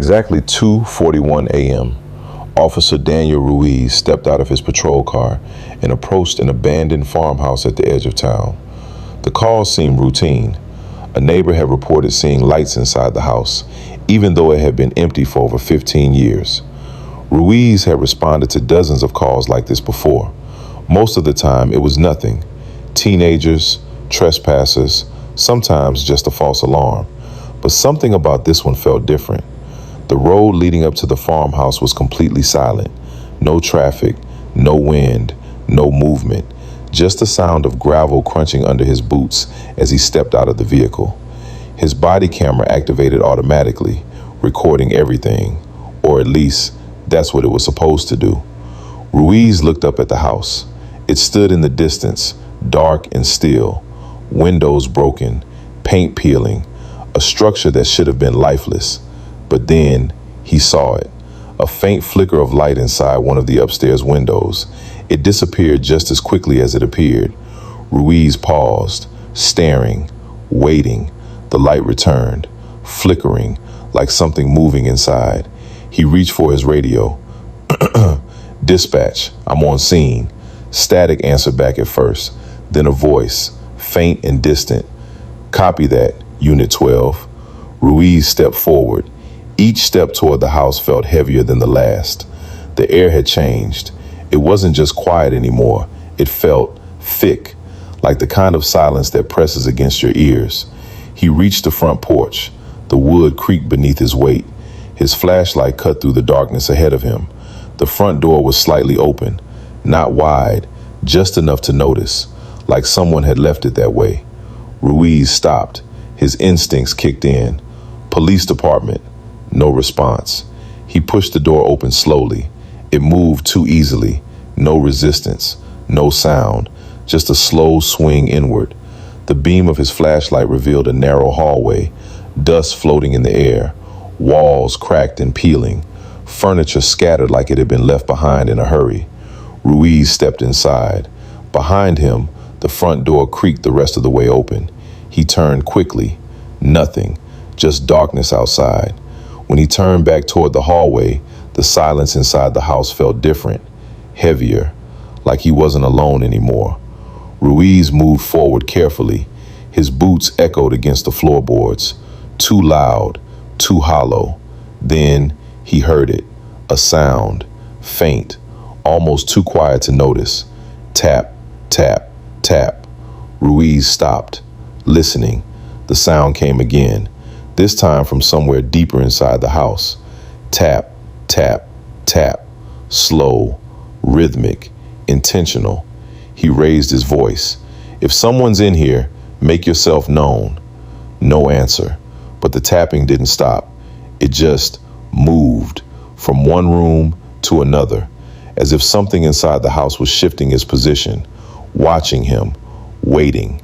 exactly 2:41 a.m., Officer Daniel Ruiz stepped out of his patrol car and approached an abandoned farmhouse at the edge of town. The call seemed routine. A neighbor had reported seeing lights inside the house, even though it had been empty for over 15 years. Ruiz had responded to dozens of calls like this before. Most of the time, it was nothing. Teenagers, trespassers, sometimes just a false alarm. But something about this one felt different. The road leading up to the farmhouse was completely silent. No traffic, no wind, no movement. Just the sound of gravel crunching under his boots as he stepped out of the vehicle. His body camera activated automatically, recording everything, or at least that's what it was supposed to do. Ruiz looked up at the house. It stood in the distance, dark and still, windows broken, paint peeling, a structure that should have been lifeless. But then he saw it, a faint flicker of light inside one of the upstairs windows. It disappeared just as quickly as it appeared. Ruiz paused, staring, waiting. The light returned, flickering, like something moving inside. He reached for his radio. "Dispatch, I'm on scene." Static answered back at first, then a voice, faint and distant. "Copy that, Unit 12. Ruiz stepped forward. Each step toward the house felt heavier than the last. The air had changed. It wasn't just quiet anymore. It felt thick, like the kind of silence that presses against your ears. He reached the front porch. The wood creaked beneath his weight. His flashlight cut through the darkness ahead of him. The front door was slightly open, not wide, just enough to notice, like someone had left it that way. Ruiz stopped. His instincts kicked in. "Police department." No response. He pushed the door open slowly. It moved too easily. No resistance, no sound, just a slow swing inward. The beam of his flashlight revealed a narrow hallway, dust floating in the air, walls cracked and peeling, furniture scattered like it had been left behind in a hurry. Ruiz stepped inside. Behind him, the front door creaked the rest of the way open. He turned quickly. Nothing, just darkness outside. When he turned back toward the hallway, the silence inside the house felt different, heavier, like he wasn't alone anymore. Ruiz moved forward carefully. His boots echoed against the floorboards, too loud, too hollow. Then he heard it, a sound, faint, almost too quiet to notice. Tap, tap, tap. Ruiz stopped, listening. The sound came again, this time from somewhere deeper inside the house. Tap, tap, tap. Slow, rhythmic, intentional. He raised his voice. "If someone's in here, make yourself known." No answer, but the tapping didn't stop. It just moved from one room to another, as if something inside the house was shifting its position, watching him, waiting.